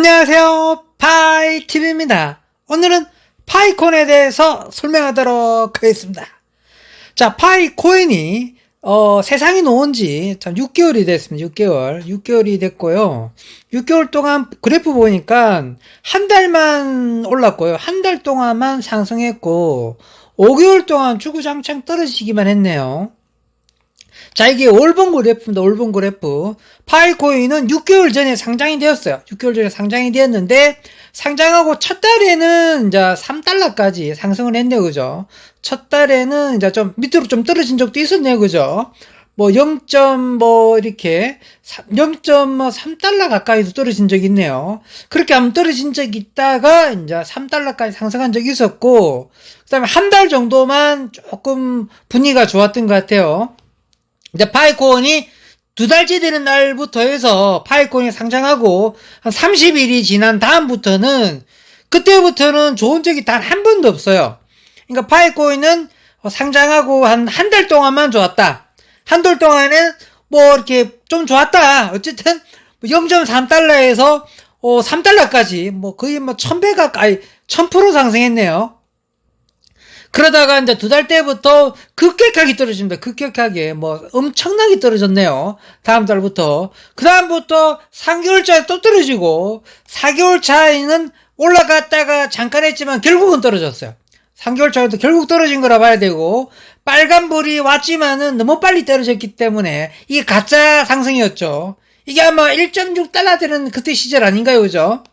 안녕하세요, 파이TV입니다. 오늘은 파이코인에 대해서 설명하도록 하겠습니다. 자, 파이코인이 세상에 놓은 지 참 6개월이 됐습니다. 6개월이 됐고요. 6개월 동안 그래프 보니까 한 달만 올랐고요. 한 달 동안만 상승했고 5개월 동안 주구장창 떨어지기만 했네요. 자, 이게 올본 그래프입니다. 올본 그래프. 파이코인은 6개월 전에 상장이 되었어요. 6개월 전에 상장이 되었는데, 상장하고 첫 달에는 이제 3달러까지 상승을 했네요. 그죠? 첫 달에는 이제 좀 밑으로 좀 떨어진 적도 있었네요. 그죠? 뭐 0.3달러 가까이도 떨어진 적이 있네요. 그렇게 한번 떨어진 적이 있다가 이제 3달러까지 상승한 적이 있었고, 그 다음에 한 달 정도만 조금 분위기가 좋았던 것 같아요. 이제 파이코인이 2달째 되는 날부터 해서 파이코인이 상장하고 한 30일이 지난 다음부터는 그때부터는 좋은 적이 단 한 번도 없어요. 그러니까 파이코인은 상장하고 한 달 동안만 좋았다. 한 달 동안은 뭐 이렇게 좀 좋았다. 어쨌든 0.3달러에서 3달러까지 뭐 거의 뭐 1000배 가까이 1000% 상승했네요. 그러다가 이제 2달 때부터 급격하게 떨어집니다. 급격하게 뭐 엄청나게 떨어졌네요. 다음 달부터. 그 다음부터 3개월 차에 또 떨어지고 4개월 차에는 올라갔다가 잠깐 했지만 결국은 떨어졌어요. 3개월 차에도 결국 떨어진 거라 봐야 되고, 빨간불이 왔지만은 너무 빨리 떨어졌기 때문에 이게 가짜 상승이었죠. 이게 아마 1.6달러 되는 그때 시절 아닌가요? 그죠?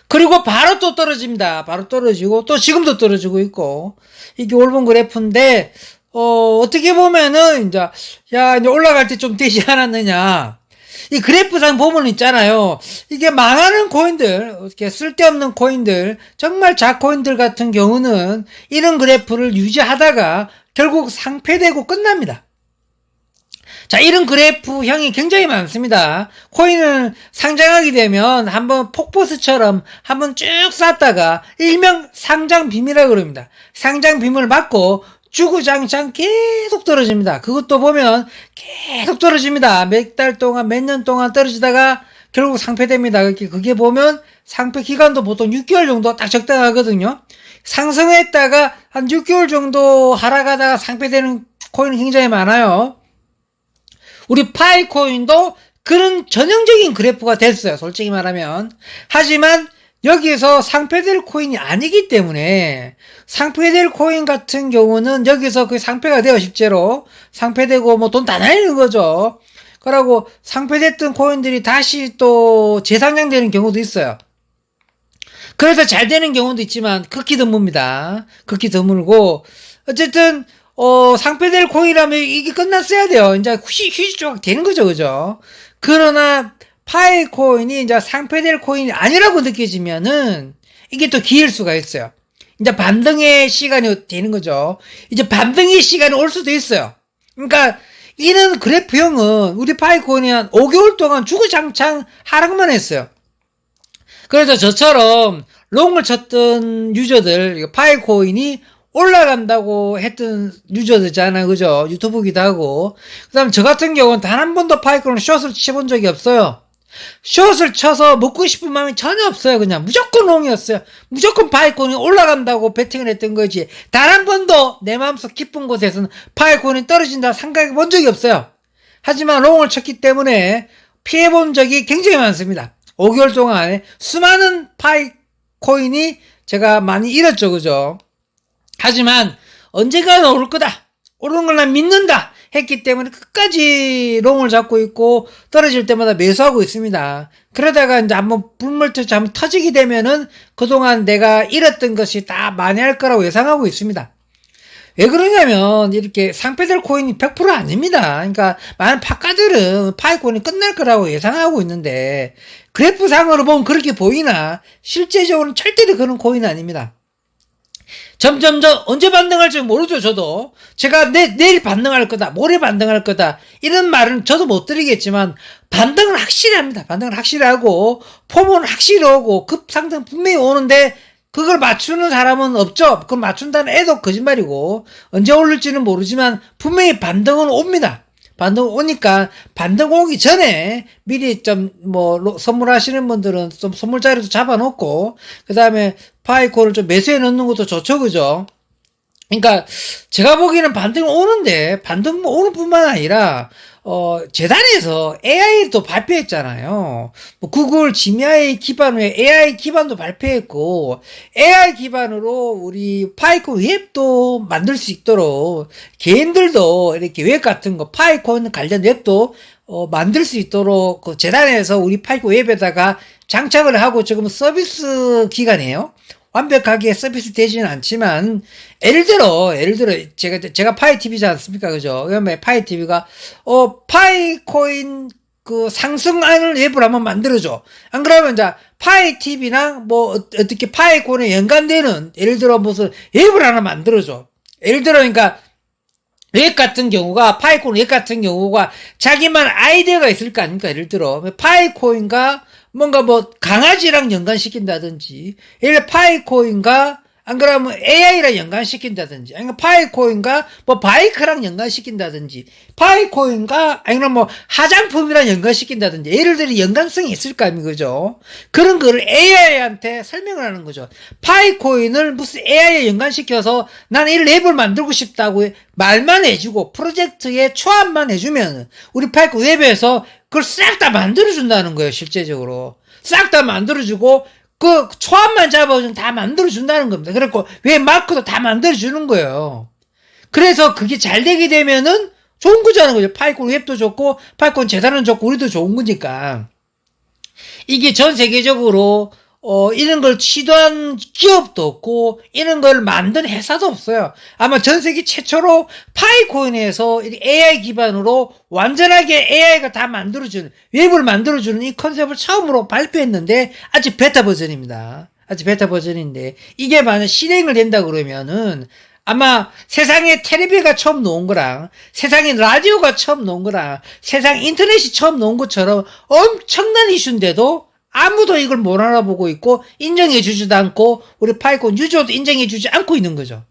그리고 바로 또 떨어집니다. 바로 떨어지고 또 지금도 떨어지고 있고, 이게 올본 그래프인데 어떻게 보면은 이제 올라갈 때 좀 되지 않았느냐. 이 그래프상 보면 있잖아요. 이게 망하는 코인들, 이렇게 쓸데없는 코인들, 정말 작코인들 같은 경우는 이런 그래프를 유지하다가 결국 상폐되고 끝납니다. 자, 이런 그래프형이 굉장히 많습니다. 코인을 상장하게 되면 한번 폭포수처럼 한번 쭉 쌌다가 일명 상장 빔이라고 그럽니다. 상장 빔을 맞고 주구장창 계속 떨어집니다. 그것도 보면 계속 떨어집니다. 몇 달 동안, 몇 년 동안 떨어지다가 결국 상폐됩니다. 그게 보면 상폐 기간도 보통 6개월 정도 딱 적당하거든요. 상승했다가 한 6개월 정도 하락하다가 상폐되는 코인이 굉장히 많아요. 우리 파이코인도 그런 전형적인 그래프가 됐어요. 솔직히 말하면. 하지만 여기서 상폐될 코인이 아니기 때문에, 상폐될 코인 같은 경우는 여기서 그 상폐가 돼요. 실제로 상폐되고 뭐 돈 다 날리는 거죠. 그러고 상폐됐던 코인들이 다시 또 재상장되는 경우도 있어요. 그래서 잘 되는 경우도 있지만 극히 드뭅니다. 극히 드물고, 어쨌든 상폐될 코인이라면 이게 끝났어야 돼요. 이제 휴지 조각 되는 거죠. 그죠? 그러나 파이코인이 이제 상폐될 코인이 아니라고 느껴지면은 이게 또 기일 수가 있어요. 이제 반등의 시간이 되는 거죠. 이제 반등의 시간이 올 수도 있어요. 그러니까 이런 그래프형은 우리 파이코인이 한 5개월 동안 주구장창 하락만 했어요. 그래서 저처럼 롱을 쳤던 유저들, 파이코인이 올라간다고 했던 유저들잖아요. 그죠? 유튜브기도 하고. 그 다음에 저 같은 경우는 단 한 번도 파이코인 숏을 쳐본 적이 없어요. 숏을 쳐서 먹고 싶은 마음이 전혀 없어요. 그냥 무조건 롱이었어요. 무조건 파이코인이 올라간다고 베팅을 했던 거지. 단 한 번도 내 마음속 깊은 곳에서는 파이코인이 떨어진다 생각해 본 적이 없어요. 하지만 롱을 쳤기 때문에 피해본 적이 굉장히 많습니다. 5개월 동안 수많은 파이코인이 제가 많이 잃었죠. 그죠? 하지만 언젠가는 오를 거다, 오르는 걸 난 믿는다 했기 때문에 끝까지 롱을 잡고 있고 떨어질 때마다 매수하고 있습니다. 그러다가 이제 한번 불물터치 한번 터지게 되면은 그동안 내가 잃었던 것이 다 만회할 거라고 예상하고 있습니다. 왜 그러냐면 이렇게 상폐될 코인이 100% 아닙니다. 그러니까 많은 파카들은 파이코인이 끝날 거라고 예상하고 있는데 그래프상으로 보면 그렇게 보이나 실제적으로는 절대로 그런 코인은 아닙니다. 점점점 언제 반등할지 모르죠. 저도 제가 내일 반등할 거다, 모레 반등할 거다 이런 말은 저도 못 드리겠지만 반등은 확실히 합니다. 반등은 확실히 하고 폼은 확실히 오고 급상승 분명히 오는데 그걸 맞추는 사람은 없죠. 그걸 맞춘다는 애도 거짓말이고 언제 오를지는 모르지만 분명히 반등은 옵니다. 반등 오니까 반등 오기 전에 미리 좀 뭐 선물하시는 분들은 좀 선물 자리도 잡아놓고 그 다음에 파이코를 좀 매수해 놓는 것도 좋죠, 그죠? 그러니까 제가 보기에는 반등 오는데 반등 오는 뿐만 아니라 재단에서 AI도 발표했잖아요. 뭐 구글 지미아이 기반으로 AI 기반도 발표했고 AI 기반으로 우리 파이콘 웹도 만들 수 있도록 개인들도 이렇게 웹 같은 거 파이콘 관련 웹도 만들 수 있도록 그 재단에서 우리 파이콘 웹에다가 장착을 하고 지금 서비스 기간이에요. 완벽하게 서비스 되지는 않지만, 예를 들어, 제가 파이TV지 않습니까? 그죠? 그러면 파이TV가, 파이코인 그 상승하는 웹을 한번 만들어줘. 안 그러면 이제 파이TV랑 뭐 어떻게 파이코인에 연관되는, 예를 들어 무슨 웹을 하나 만들어줘. 예를 들어, 그러니까, 웹 같은 경우가, 파이코인 웹 같은 경우가 자기만 아이디어가 있을 거 아닙니까? 예를 들어, 파이코인과 뭔가 뭐 강아지랑 연관시킨다든지, 예를 들어 파이코인과 안 그러면 AI랑 연관시킨다든지, 아니면 파이코인과 뭐 바이크랑 연관시킨다든지, 파이코인과 아니면 뭐 화장품이랑 연관시킨다든지, 예를 들어 연관성이 있을 거 아닙니까? 그죠? 그런 거를 AI한테 설명을 하는 거죠. 파이코인을 무슨 AI에 연관시켜서 나는 이 랩을 만들고 싶다고 말만 해주고 프로젝트에 초안만 해주면 우리 파이코인 웹에서 그걸 싹 다 만들어준다는 거예요, 실제적으로. 싹 다 만들어주고, 그 초안만 잡아주면 다 만들어준다는 겁니다. 그래갖고, 왜 마크도 다 만들어주는 거예요. 그래서 그게 잘 되게 되면은 좋은 거잖아요. 그죠? 파이콘 웹도 좋고, 파이콘 재단은 좋고, 우리도 좋은 거니까. 이게 전 세계적으로 이런 걸 시도한 기업도 없고 이런 걸 만든 회사도 없어요. 아마 전 세계 최초로 파이코인에서 AI 기반으로 완전하게 AI가 다 만들어주는 웹을 만들어주는 이 컨셉을 처음으로 발표했는데 아직 베타 버전입니다. 아직 베타 버전인데 이게 만약 실행을 된다 그러면은 아마 세상에 텔레비가 처음 놓은 거랑 세상에 라디오가 처음 놓은 거랑 세상 인터넷이 처음 놓은 것처럼 엄청난 이슈인데도 아무도 이걸 못 알아보고 있고 인정해주지도 않고 우리 파이콘 유저도 인정해주지 않고 있는 거죠.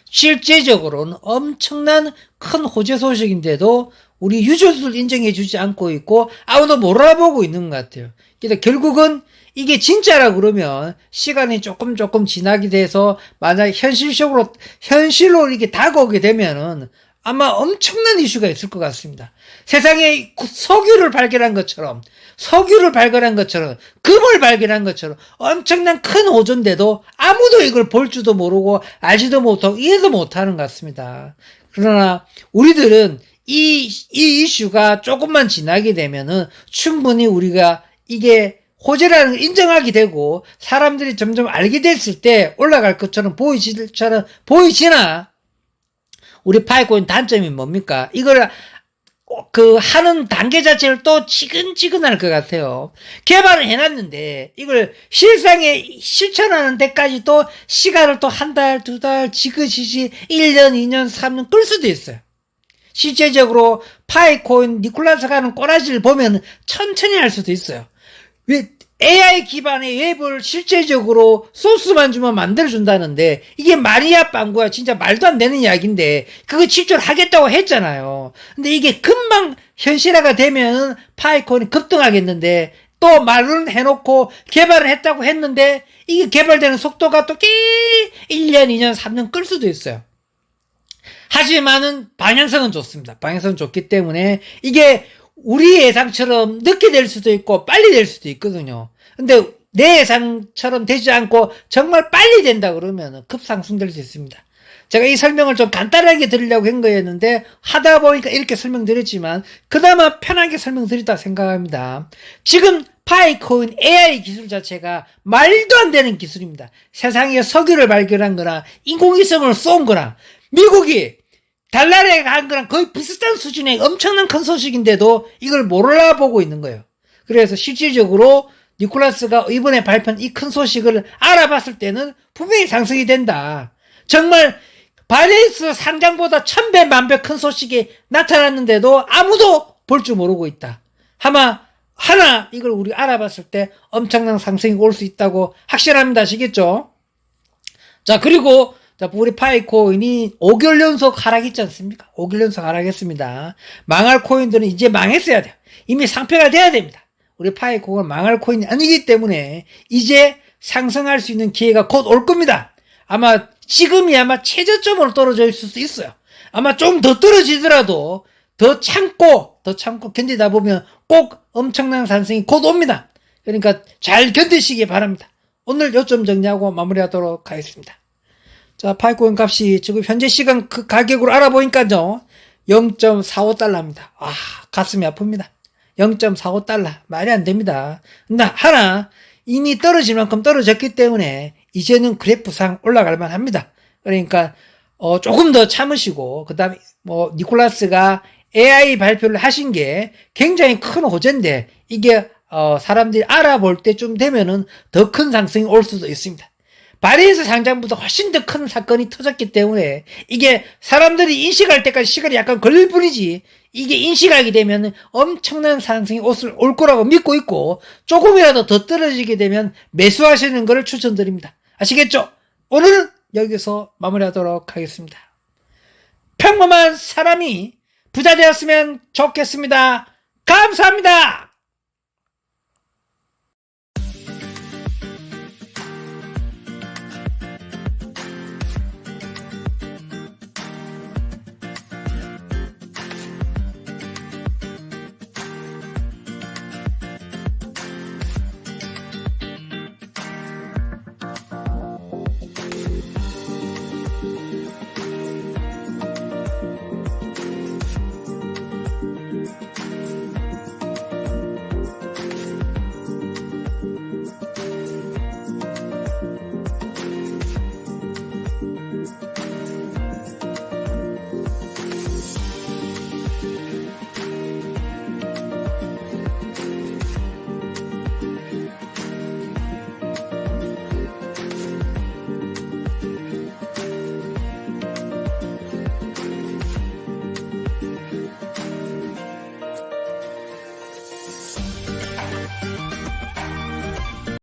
실제적으로는 엄청난 큰 호재 소식인데도 우리 유저들 인정해주지 않고 있고 아무도 못 알아보고 있는 것 같아요. 그러니까 결국은 이게 진짜라 그러면 시간이 조금 지나게 돼서 만약 현실로 이렇게 다가오게 되면은 아마 엄청난 이슈가 있을 것 같습니다. 세상에 석유를 발견한 것처럼 금을 발견한 것처럼 엄청난 큰 호전인데도 아무도 이걸 볼 줄도 모르고 알지도 못하고 이해도 못하는 것 같습니다. 그러나 우리들은 이 이슈가 조금만 지나게 되면은 충분히 우리가 이게 호재라는 걸 인정하게 되고 사람들이 점점 알게 됐을 때 올라갈 것처럼 보이지나 우리 파이코인 단점이 뭡니까? 이걸 하는 단계 자체를 또 지근지근할 것 같아요. 개발을 해놨는데 이걸 실상에 실천하는 데까지 또 시간을 또 한 달, 두 달, 지그시시 1년, 2년, 3년 끌 수도 있어요. 실제적으로 파이코인 니콜라스가 하는 꼬라지를 보면 천천히 할 수도 있어요. 왜 AI 기반의 웹을 실제적으로 소스만 주면 만들어준다는데 이게 말이야 빵구야 진짜 말도 안 되는 이야기인데 그거 직접 하겠다고 했잖아요. 근데 이게 금방 현실화가 되면 파이콘이 급등하겠는데 또 말은 해놓고 개발을 했다고 했는데 이게 개발되는 속도가 또 1년, 2년, 3년 끌 수도 있어요. 하지만은 방향성은 좋습니다. 방향성은 좋기 때문에 이게 우리 예상처럼 늦게 될 수도 있고 빨리 될 수도 있거든요. 근데 내 예상처럼 되지 않고 정말 빨리 된다 그러면 급상승될 수 있습니다. 제가 이 설명을 좀 간단하게 드리려고 한 거였는데 하다 보니까 이렇게 설명드렸지만 그나마 편하게 설명드렸다 생각합니다. 지금 파이코인 AI 기술 자체가 말도 안 되는 기술입니다. 세상에 석유를 발견한 거나 인공위성을 쏜 거나 미국이 달나라에 간 거랑 거의 비슷한 수준의 엄청난 큰 소식인데도 이걸 몰라보고 있는 거예요. 그래서 실질적으로 니콜라스가 이번에 발표한 이 큰 소식을 알아봤을 때는 분명히 상승이 된다. 정말 바이낸스 상장보다 1000배, 1000배 큰 소식이 나타났는데도 아무도 볼 줄 모르고 있다. 하나 이걸 우리 알아봤을 때 엄청난 상승이 올 수 있다고 확실합니다. 아시겠죠? 자, 그리고 자, 우리 파이코인이 5개월 연속 하락했지 않습니까? 5개월 연속 하락했습니다. 망할 코인들은 이제 망했어야 돼요. 이미 상폐가 돼야 됩니다. 우리 파이코인은 망할 코인이 아니기 때문에 이제 상승할 수 있는 기회가 곧 올 겁니다. 아마 지금이 아마 최저점으로 떨어져 있을 수도 있어요. 아마 좀 더 떨어지더라도 더 참고 견디다 보면 꼭 엄청난 상승이 곧 옵니다. 그러니까 잘 견디시기 바랍니다. 오늘 요점 정리하고 마무리하도록 하겠습니다. 자, 파이코인 값이 지금 현재 시간 그 가격으로 알아보니까요, 0.45달러입니다. 아, 가슴이 아픕니다. 0.45달러. 말이 안 됩니다. 하나, 이미 떨어질 만큼 떨어졌기 때문에 이제는 그래프상 올라갈 만 합니다. 그러니까, 조금 더 참으시고, 그 다음에, 니콜라스가 AI 발표를 하신 게 굉장히 큰 호재인데, 이게, 사람들이 알아볼 때쯤 되면은 더 큰 상승이 올 수도 있습니다. 바리에서 상장보다 훨씬 더 큰 사건이 터졌기 때문에 이게 사람들이 인식할 때까지 시간이 약간 걸릴 뿐이지, 이게 인식하게 되면 엄청난 상승이 올 거라고 믿고 있고, 조금이라도 더 떨어지게 되면 매수하시는 것을 추천드립니다. 아시겠죠? 오늘은 여기서 마무리하도록 하겠습니다. 평범한 사람이 부자 되었으면 좋겠습니다. 감사합니다.